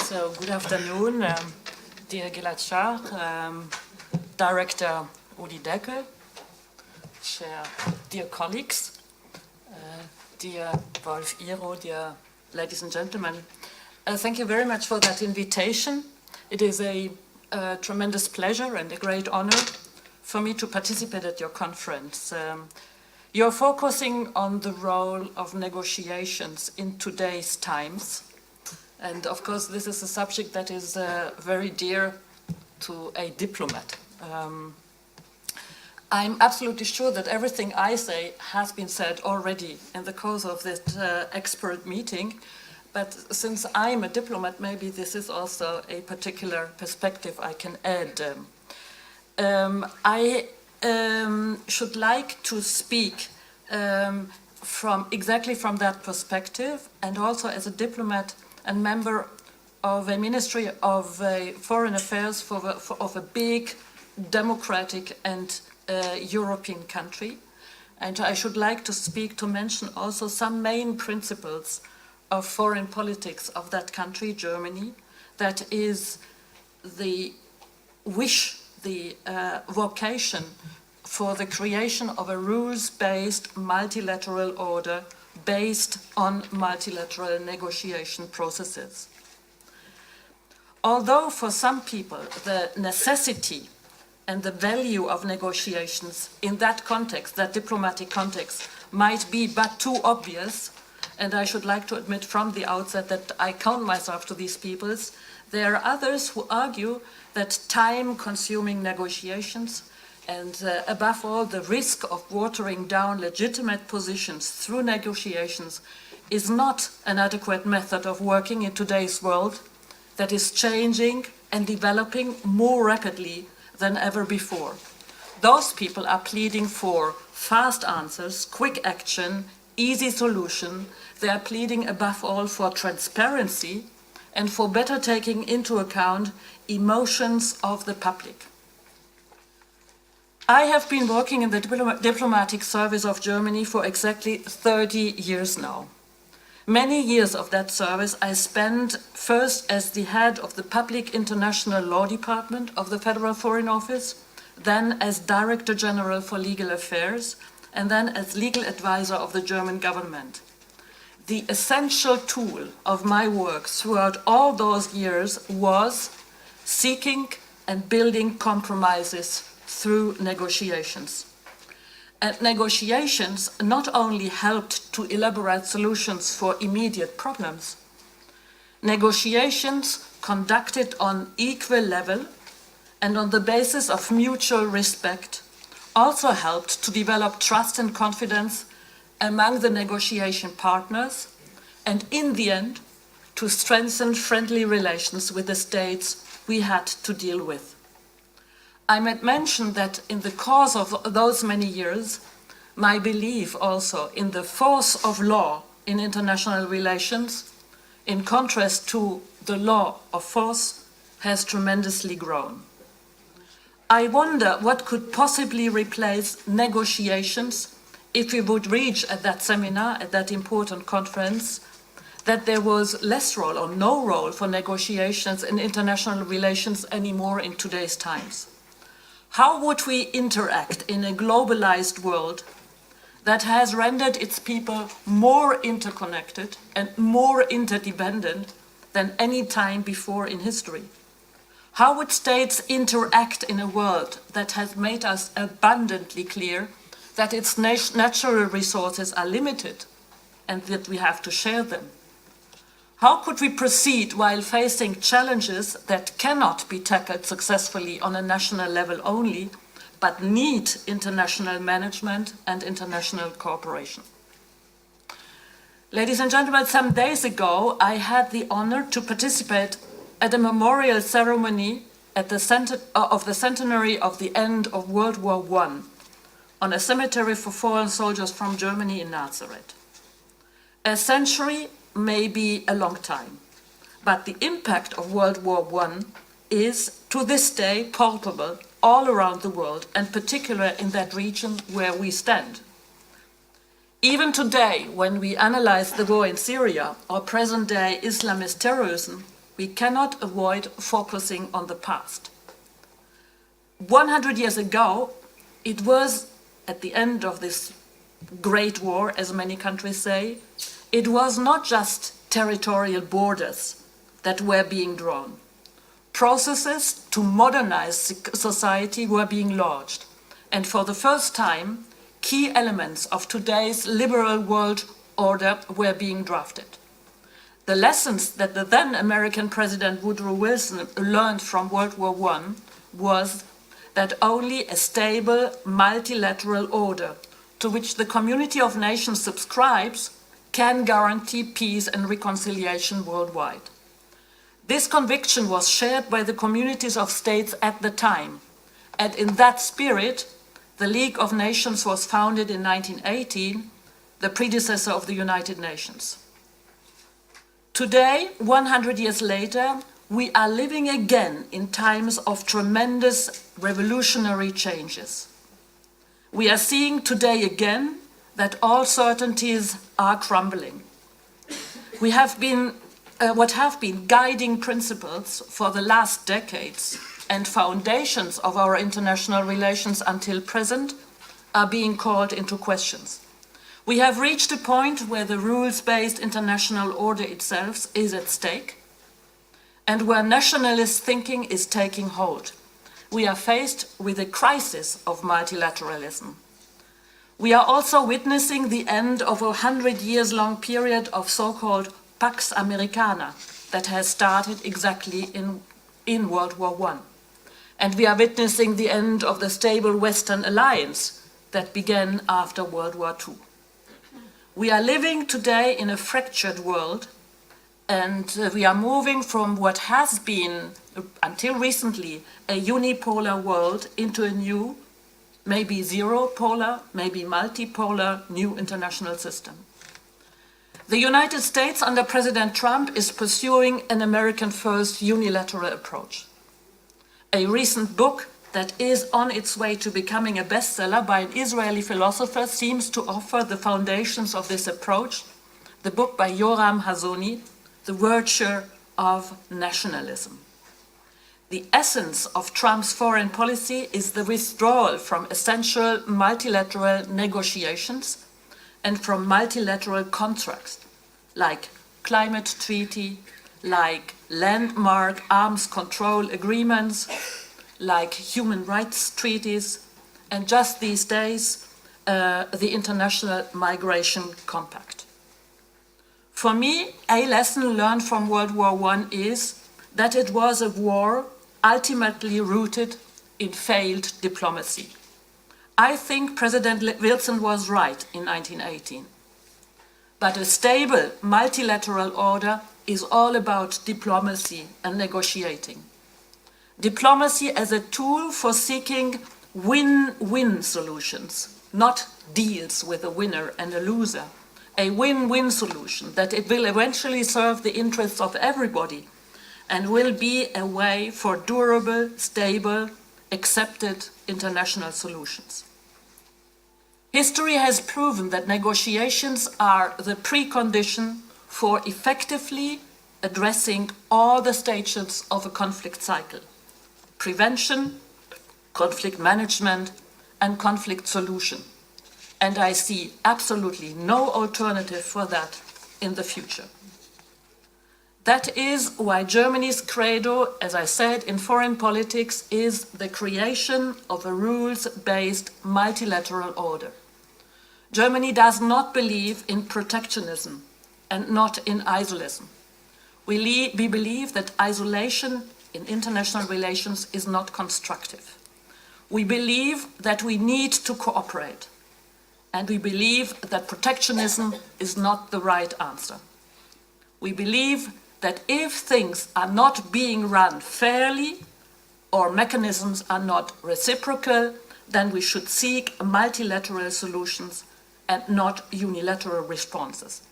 So good afternoon, dear Gilad Shach, Director Uli Deckel, Chair, dear colleagues, dear Wolf Iro, dear ladies and gentlemen. Thank you very much for that invitation. It is a tremendous pleasure and a great honor for me to participate at your conference. You're focusing on the role of negotiations in today's times. And of course, this is a subject that is very dear to a diplomat. I'm absolutely sure that everything I say has been said already in the course of this expert meeting. But since I'm a diplomat, maybe this is also a particular perspective I can add. I should like to speak exactly from that perspective, and also as a diplomat and member of a Ministry of Foreign Affairs of a big democratic and European country. And I should like to mention also some main principles of foreign politics of that country, Germany, that is the wish, the vocation for the creation of a rules-based multilateral order based on multilateral negotiation processes. Although for some people the necessity and the value of negotiations in that context, that diplomatic context, might be but too obvious, and I should like to admit from the outset that I count myself to these peoples, there are others who argue that time-consuming negotiations and above all, the risk of watering down legitimate positions through negotiations is not an adequate method of working in today's world that is changing and developing more rapidly than ever before. Those people are pleading for fast answers, quick action, easy solution. They are pleading above all for transparency and for better taking into account emotions of the public. I have been working in the diplomatic service of Germany for exactly 30 years now. Many years of that service I spent first as the head of the Public International Law Department of the Federal Foreign Office, then as Director General for Legal Affairs, and then as legal advisor of the German government. The essential tool of my work throughout all those years was seeking and building compromises through negotiations. And negotiations not only helped to elaborate solutions for immediate problems, negotiations conducted on equal level and on the basis of mutual respect also helped to develop trust and confidence among the negotiation partners, and in the end, to strengthen friendly relations with the states we had to deal with. I might mention that in the course of those many years, my belief also in the force of law in international relations, in contrast to the law of force, has tremendously grown. I wonder what could possibly replace negotiations if we would reach at that seminar, at that important conference, that there was less role or no role for negotiations in international relations anymore in today's times. How would we interact in a globalized world that has rendered its people more interconnected and more interdependent than any time before in history? How would states interact in a world that has made us abundantly clear that its natural resources are limited and that we have to share them? How could we proceed while facing challenges that cannot be tackled successfully on a national level only, but need international management and international cooperation? Ladies and gentlemen, some days ago, I had the honor to participate at a memorial ceremony at the centenary of the end of World War I on a cemetery for fallen soldiers from Germany in Nazareth. A century may be a long time, but the impact of World War I is to this day palpable all around the world, and particularly in that region where we stand. Even today, when we analyze the war in Syria or present-day Islamist terrorism, we cannot avoid focusing on the past. 100 years ago, it was at the end of this Great War, as many countries say, it was not just territorial borders that were being drawn. Processes to modernize society were being launched, and for the first time, key elements of today's liberal world order were being drafted. The lessons that the then American President Woodrow Wilson learned from World War I was that only a stable multilateral order to which the community of nations subscribes can guarantee peace and reconciliation worldwide. This conviction was shared by the communities of states at the time, and in that spirit, the League of Nations was founded in 1918, the predecessor of the United Nations. Today, 100 years later, we are living again in times of tremendous revolutionary changes. We are seeing today again that all certainties are crumbling. We have been what have been guiding principles for the last decades and foundations of our international relations until present are being called into questions. We have reached a point where the rules-based international order itself is at stake and where nationalist thinking is taking hold. We are faced with a crisis of multilateralism. We are also witnessing the end of a 100-years-long period of so-called Pax Americana that has started exactly in World War I. And we are witnessing the end of the stable Western alliance that began after World War II. We are living today in a fractured world, and we are moving from what has been, until recently, a unipolar world into a new, maybe zero-polar, maybe multipolar, new international system. The United States under President Trump is pursuing an American-first unilateral approach. A recent book that is on its way to becoming a bestseller by an Israeli philosopher seems to offer the foundations of this approach, the book by Yoram Hazony, The Virtue of Nationalism. The essence of Trump's foreign policy is the withdrawal from essential multilateral negotiations and from multilateral contracts like climate treaty, like landmark arms control agreements, like human rights treaties, and just these days, the International Migration Compact. For me, a lesson learned from World War I is that it was a war ultimately rooted in failed diplomacy. I think President Wilson was right in 1918. But a stable multilateral order is all about diplomacy and negotiating. Diplomacy as a tool for seeking win-win solutions, not deals with a winner and a loser. A win-win solution that it will eventually serve the interests of everybody and will be a way for durable, stable, accepted international solutions. History has proven that negotiations are the precondition for effectively addressing all the stages of a conflict cycle: prevention, conflict management, and conflict solution. And I see absolutely no alternative for that in the future. That is why Germany's credo, as I said, in foreign politics is the creation of a rules-based multilateral order. Germany does not believe in protectionism and not in isolism. We believe that isolation in international relations is not constructive. We believe that we need to cooperate, and we believe that protectionism is not the right answer. We believe that if things are not being run fairly or mechanisms are not reciprocal, then we should seek multilateral solutions and not unilateral responses.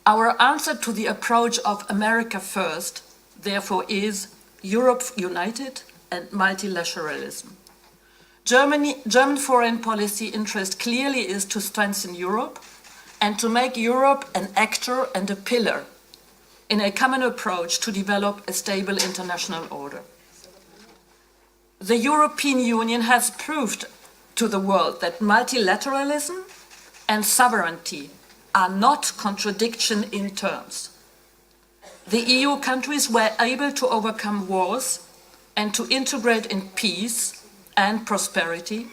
Our answer to the approach of America first, therefore, is Europe united and multilateralism. German foreign policy interest clearly is to strengthen Europe and to make Europe an actor and a pillar in a common approach to develop a stable international order. The European Union has proved to the world that multilateralism and sovereignty are not contradiction in terms. The EU countries were able to overcome wars and to integrate in peace and prosperity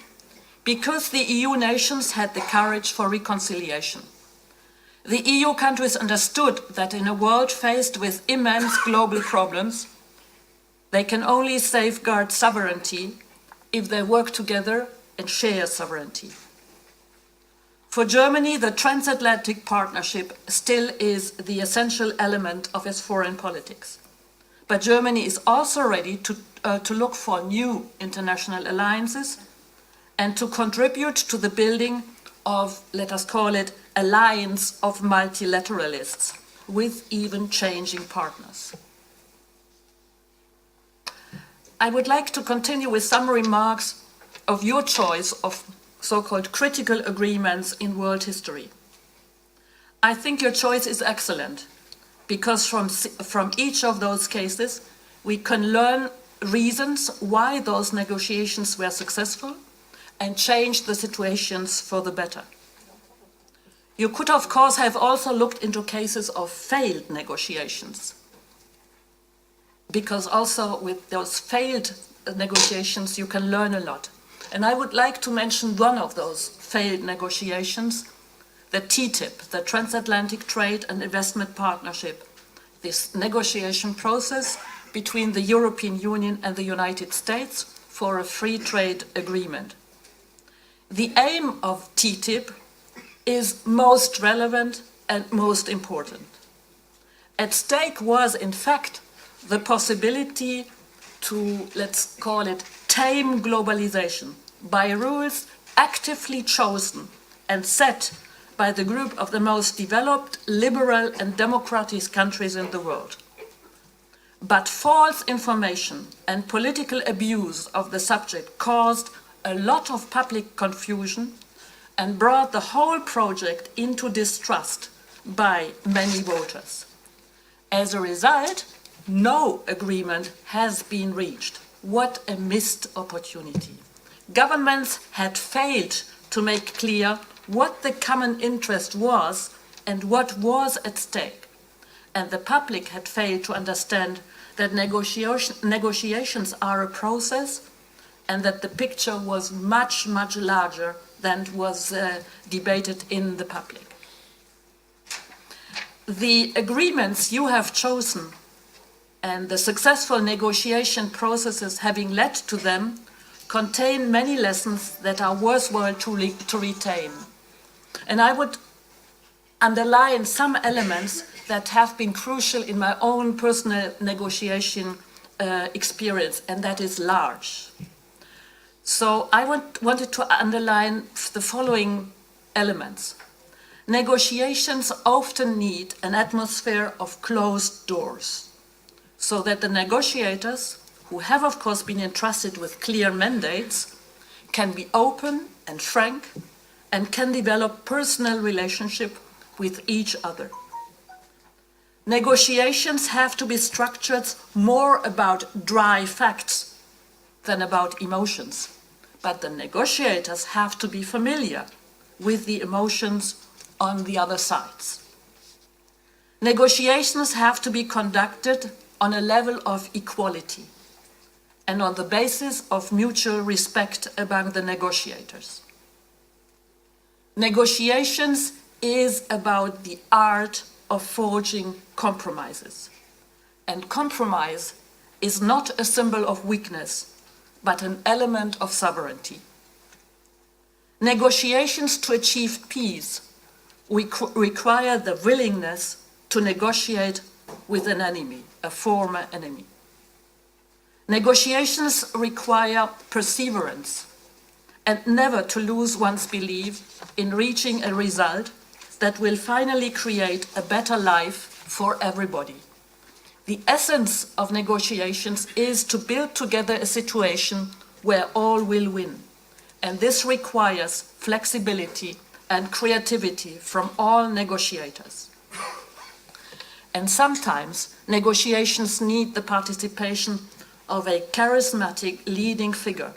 because the EU nations had the courage for reconciliation. The EU countries understood that in a world faced with immense global problems, they can only safeguard sovereignty if they work together and share sovereignty. For Germany, the transatlantic partnership still is the essential element of its foreign politics. But Germany is also ready to look for new international alliances and to contribute to the building of, let us call it, alliance of multilateralists with even changing partners. I would like to continue with some remarks of your choice of so-called critical agreements in world history. I think your choice is excellent because from each of those cases we can learn reasons why those negotiations were successful and change the situations for the better. You could, of course, have also looked into cases of failed negotiations, because also with those failed negotiations you can learn a lot. And I would like to mention one of those failed negotiations, the TTIP, the Transatlantic Trade and Investment Partnership, this negotiation process between the European Union and the United States for a free trade agreement. The aim of TTIP is most relevant and most important. At stake was, in fact, the possibility to, let's call it, tame globalization by rules actively chosen and set by the group of the most developed, liberal and democratic countries in the world. But false information and political abuse of the subject caused a lot of public confusion and brought the whole project into distrust by many voters. As a result, no agreement has been reached. What a missed opportunity. Governments had failed to make clear what the common interest was and what was at stake. And the public had failed to understand that negotiations are a process and that the picture was much, much larger than was debated in the public. The agreements you have chosen and the successful negotiation processes having led to them contain many lessons that are worthwhile to retain. And I would underline some elements that have been crucial in my own personal negotiation experience, and that is large. So I wanted to underline the following elements. Negotiations often need an atmosphere of closed doors, so that the negotiators, who have of course been entrusted with clear mandates, can be open and frank and can develop personal relationship with each other. Negotiations have to be structured more about dry facts than about emotions, but the negotiators have to be familiar with the emotions on the other sides. Negotiations have to be conducted on a level of equality and on the basis of mutual respect among the negotiators. Negotiations is about the art of forging compromises. And compromise is not a symbol of weakness, but an element of sovereignty. Negotiations to achieve peace require the willingness to negotiate with an enemy, a former enemy. Negotiations require perseverance and never to lose one's belief in reaching a result that will finally create a better life for everybody. The essence of negotiations is to build together a situation where all will win, and this requires flexibility and creativity from all negotiators. And sometimes negotiations need the participation of a charismatic leading figure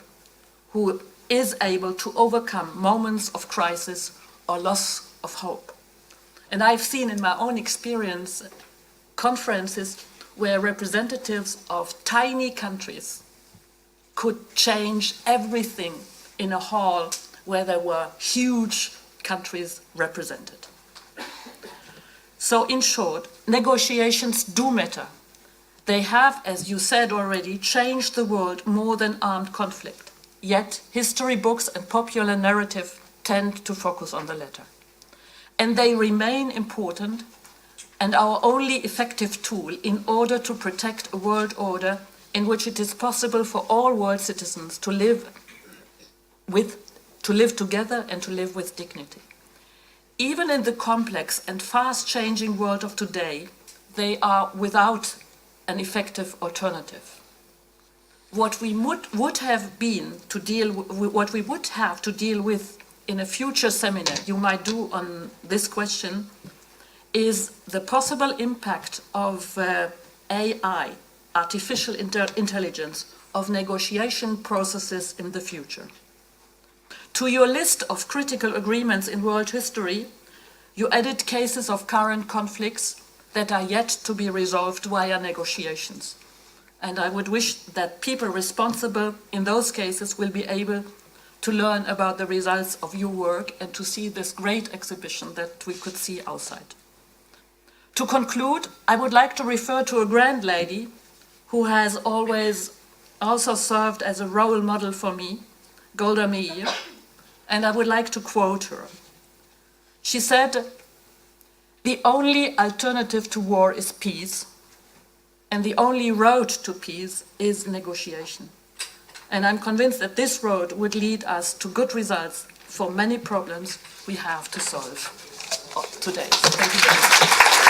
who is able to overcome moments of crisis or loss of hope. And I've seen in my own experience conferences where representatives of tiny countries could change everything in a hall where there were huge countries represented. So in short, negotiations do matter. They have, as you said already, changed the world more than armed conflict. Yet history books and popular narrative tend to focus on the latter. And they remain important and our only effective tool in order to protect a world order in which it is possible for all world citizens to live together and to live with dignity. Even in the complex and fast-changing world of today, they are without an effective alternative. What we would have to deal with in a future seminar you might do on this question is the possible impact of AI, artificial intelligence, of negotiation processes in the future. To your list of critical agreements in world history, you added cases of current conflicts that are yet to be resolved via negotiations. And I would wish that people responsible in those cases will be able to learn about the results of your work and to see this great exhibition that we could see outside. To conclude, I would like to refer to a grand lady who has always also served as a role model for me, Golda Meir, and I would like to quote her. She said, "The only alternative to war is peace, and the only road to peace is negotiation." And I'm convinced that this road would lead us to good results for many problems we have to solve today. Thank you very much.